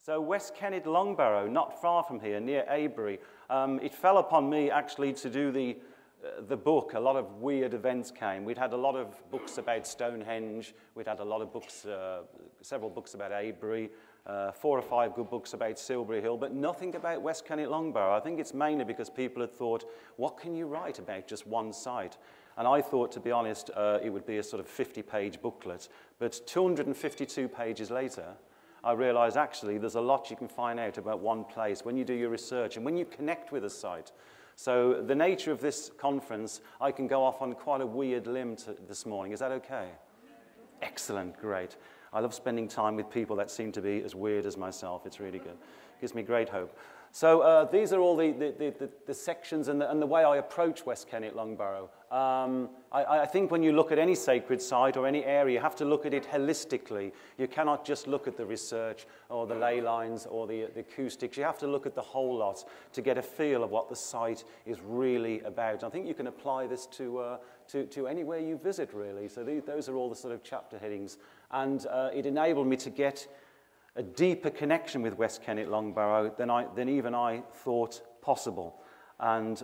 So West Kennet Longbarrow, not far from here, near Avebury. It fell upon me actually to do the book. A lot of weird events came. We'd had a lot of books about Stonehenge. We'd had a lot of books, several books about Avebury, 4 or 5 good books about Silbury Hill, but nothing about West Kennet Longbarrow. I think it's mainly because people had thought, what can you write about just one site? And I thought, to be honest, it would be a sort of 50-page booklet. But 252 pages later, I realized actually there's a lot you can find out about one place when you do your research and when you connect with a site. So the nature of this conference, I can go off on quite a weird limb this morning. Is that okay? Excellent, great. I love spending time with people that seem to be as weird as myself. It's really good. Gives me great hope. So these are all the sections and the way I approach West Kennet Longbarrow. I think when you look at any sacred site or any area, you have to look at it holistically. You cannot just look at the research or the ley lines or the acoustics. You have to look at the whole lot to get a feel of what the site is really about. I think you can apply this to anywhere you visit, really. So those are all the sort of chapter headings. And it enabled me to get a deeper connection with West Kennet Longbarrow than even I thought possible. And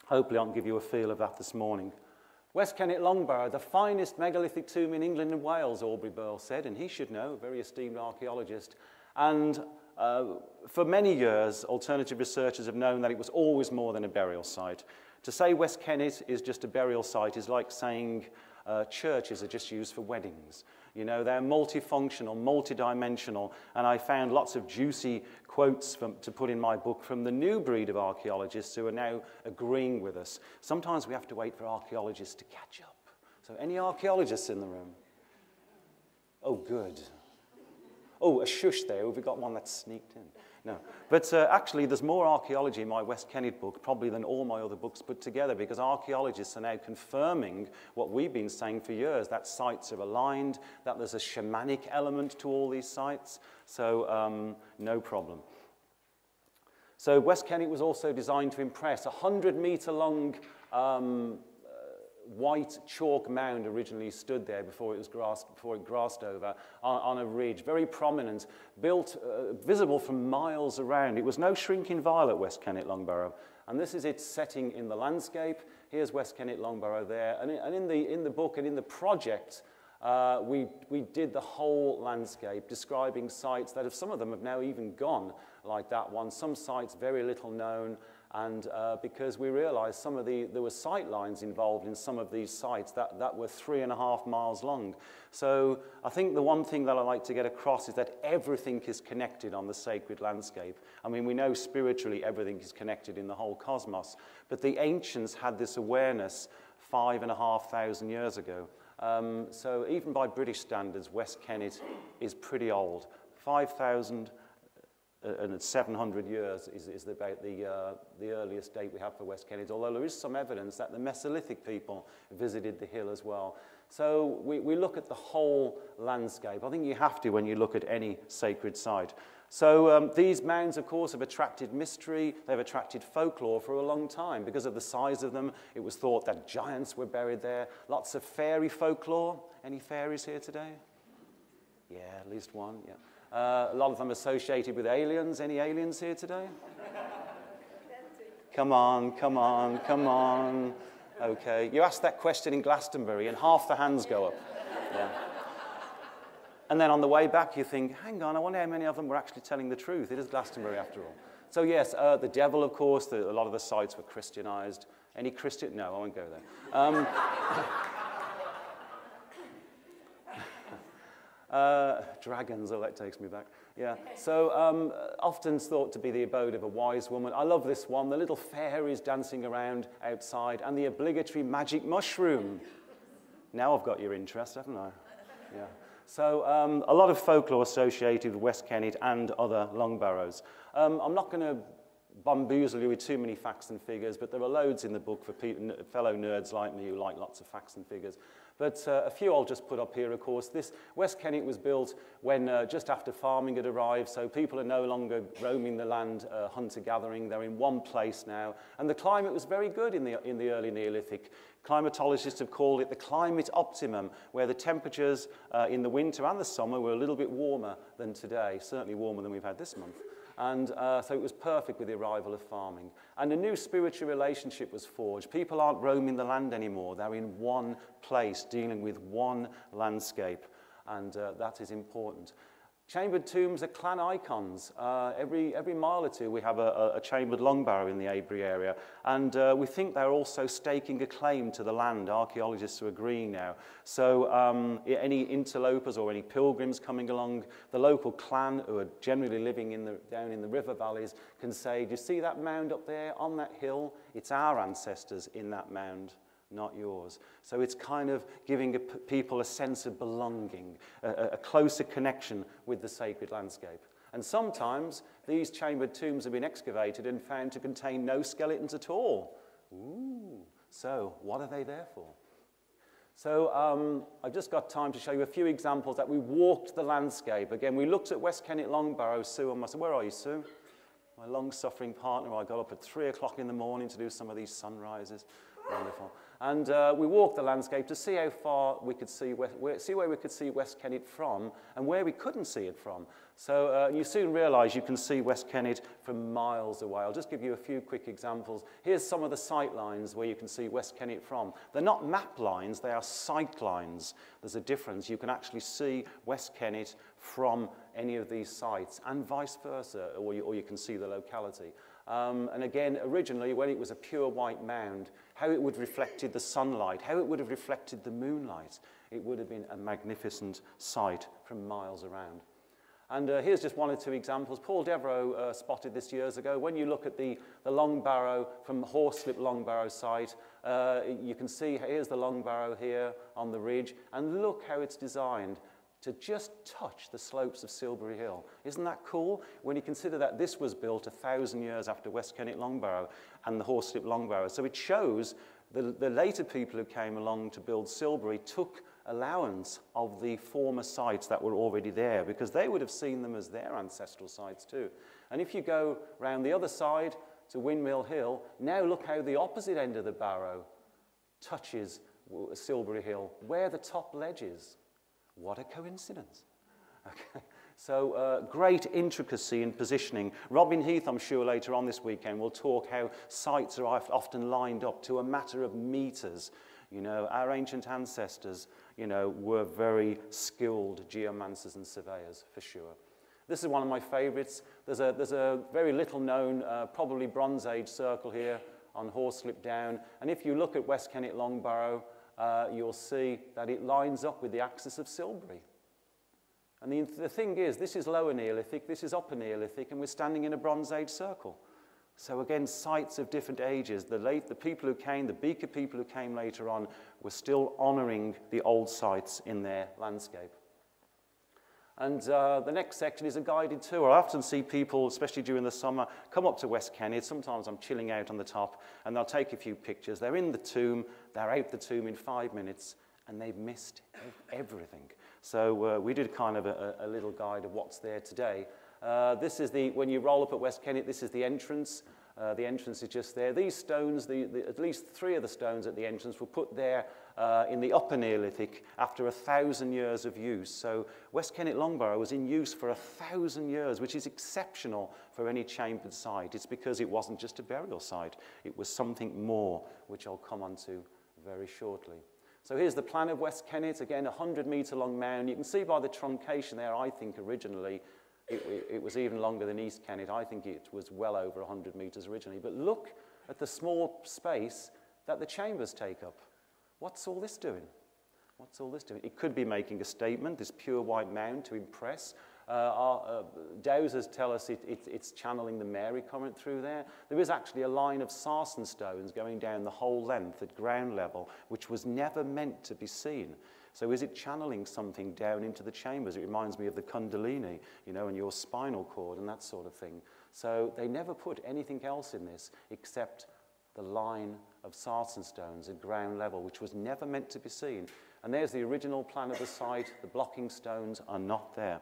hopefully I can give you a feel of that this morning. West Kennet Longbarrow, the finest megalithic tomb in England and Wales, Aubrey Burl said, and he should know, a very esteemed archaeologist. And for many years, alternative researchers have known that it was always more than a burial site. To say West Kennet is just a burial site is like saying churches are just used for weddings. You know, they're multifunctional, multidimensional, and I found lots of juicy quotes to put in my book from the new breed of archaeologists who are now agreeing with us. Sometimes we have to wait for archaeologists to catch up. So any archaeologists in the room? Oh, good. Oh, a shush there. Have we got one that's sneaked in? No. But actually, there's more archaeology in my West Kennet book, probably than all my other books put together, because archaeologists are now confirming what we've been saying for years, that sites are aligned, that there's a shamanic element to all these sites. So no problem. So West Kennet was also designed to impress. 100-meter-long white chalk mound originally stood there before it grassed over on a ridge, very prominent, built, visible from miles around. It was no shrinking violet, West Kennet Longbarrow. And this is its setting in the landscape. Here's West Kennet Longbarrow there. And in the book and in the project, we did the whole landscape, describing sites that some of them have now even gone, like that one. Some sites very little known. And because we realized there were sight lines involved in some of these sites that were 3.5 miles long. So I think the one thing that I like to get across is that everything is connected on the sacred landscape. I mean, we know spiritually everything is connected in the whole cosmos, but the ancients had this awareness 5,500 years ago. So even by British standards, West Kennet is pretty old. 5,000 and 700 years is about the earliest date we have for West Kennet, although there is some evidence that the Mesolithic people visited the hill as well. So we look at the whole landscape. I think you have to when you look at any sacred site. So these mounds, of course, have attracted mystery. They've attracted folklore for a long time. Because of the size of them, it was thought that giants were buried there. Lots of fairy folklore. Any fairies here today? Yeah, at least one, yeah. A lot of them associated with aliens. Any aliens here today? Come on, come on, come on. Okay, you asked that question in Glastonbury and half the hands go up. Yeah. And then on the way back you think, hang on, I wonder how many of them were actually telling the truth. It is Glastonbury after all. So yes, the devil, of course, a lot of the sites were Christianized. Any Christian? No, I won't go there. Dragons, oh, that takes me back. Yeah, so often thought to be the abode of a wise woman. I love this one, the little fairies dancing around outside, and the obligatory magic mushroom. Now I've got your interest, haven't I? Yeah. So a lot of folklore associated with West Kennet and other Longbarrows. I'm not going to bamboozle you with too many facts and figures, but there are loads in the book for fellow nerds like me who like lots of facts and figures. But a few I'll just put up here, of course. This West Kennet was built when just after farming had arrived, so people are no longer roaming the land hunter-gathering. They're in one place now. And the climate was very good in the early Neolithic. Climatologists have called it the climate optimum, where the temperatures in the winter and the summer were a little bit warmer than today, certainly warmer than we've had this month. And so it was perfect with the arrival of farming. And a new spiritual relationship was forged. People aren't roaming the land anymore. They're in one place, dealing with one landscape. And that is important. Chambered tombs are clan icons. Every mile or two we have a chambered Longbarrow in the Avebury area, and we think they're also staking a claim to the land. Archaeologists are agreeing now. So any interlopers or any pilgrims coming along, the local clan who are generally living down in the river valleys can say, do you see that mound up there on that hill? It's our ancestors in that mound, not yours. So it's kind of giving people a sense of belonging, a closer connection with the sacred landscape. And sometimes these chambered tombs have been excavated and found to contain no skeletons at all. Ooh, so what are they there for? So I've just got time to show you a few examples that we walked the landscape. Again, we looked at West Kennet Longbarrow. Sue and myself. Where are you, Sue? My long-suffering partner. I got up at 3 o'clock in the morning to do some of these sunrises. Wonderful. And we walked the landscape to see how far we could see, where we could see West Kennet from and where we couldn't see it from. So you soon realise you can see West Kennet from miles away. I'll just give you a few quick examples. Here's some of the sight lines where you can see West Kennet from. They're not map lines, they are sight lines. There's a difference. You can actually see West Kennet from any of these sites and vice versa, or you can see the locality. And again, originally, when it was a pure white mound, how it would have reflected the sunlight, how it would have reflected the moonlight, it would have been a magnificent sight from miles around. And here's just one or two examples. Paul Devereux spotted this years ago. When you look at the Longbarrow from Horslip Longbarrow site, you can see here's the Longbarrow here on the ridge, and look how it's designed to just touch the slopes of Silbury Hill. Isn't that cool? When you consider that this was built 1,000 years after West Kennet Longbarrow and the Horslip Longbarrow. So it shows the later people who came along to build Silbury took allowance of the former sites that were already there, because they would have seen them as their ancestral sites too. And if you go round the other side to Windmill Hill, now look how the opposite end of the barrow touches Silbury Hill, where the top ledge is. What a coincidence. Okay. So great intricacy in positioning. Robin Heath, I'm sure, later on this weekend will talk how sites are often lined up to a matter of meters. You know, our ancient ancestors, you know, were very skilled geomancers and surveyors, for sure. This is one of my favorites. There's a very little known, probably Bronze Age circle here on Horslip Down. And if you look at West Kennet Longbarrow, you'll see that it lines up with the axis of Silbury. And the thing is, this is Lower Neolithic, this is Upper Neolithic, and we're standing in a Bronze Age circle. So again, sites of different ages. The people who came, the Beaker people who came later on, were still honouring the old sites in their landscape. And the next section is a guided tour. I often see people, especially during the summer, come up to West Kennet. Sometimes I'm chilling out on the top, and they'll take a few pictures. They're in the tomb, they're out the tomb in 5 minutes, and they've missed everything. So we did kind of a little guide of what's there today. This is when you roll up at West Kennet, this is the entrance. The entrance is just there. These stones, at least 3 of the stones at the entrance were put there in the Upper Neolithic after 1,000 years of use. So West Kennet Longbarrow was in use for 1,000 years, which is exceptional for any chambered site. It's because it wasn't just a burial site. It was something more, which I'll come on to very shortly. So here's the plan of West Kennet. Again, a 100-metre long mound. You can see by the truncation there, I think originally, it was even longer than East Kennet. I think it was well over 100 metres originally. But look at the small space that the chambers take up. What's all this doing? What's all this doing? It could be making a statement, this pure white mound, to impress. Our dowsers tell us it's channeling the Mary current through there. There is actually a line of sarsen stones going down the whole length at ground level, which was never meant to be seen. So is it channeling something down into the chambers? It reminds me of the Kundalini, you know, and your spinal cord and that sort of thing. So they never put anything else in this except the line of sarsen stones at ground level, which was never meant to be seen. And there's the original plan of the site. The blocking stones are not there.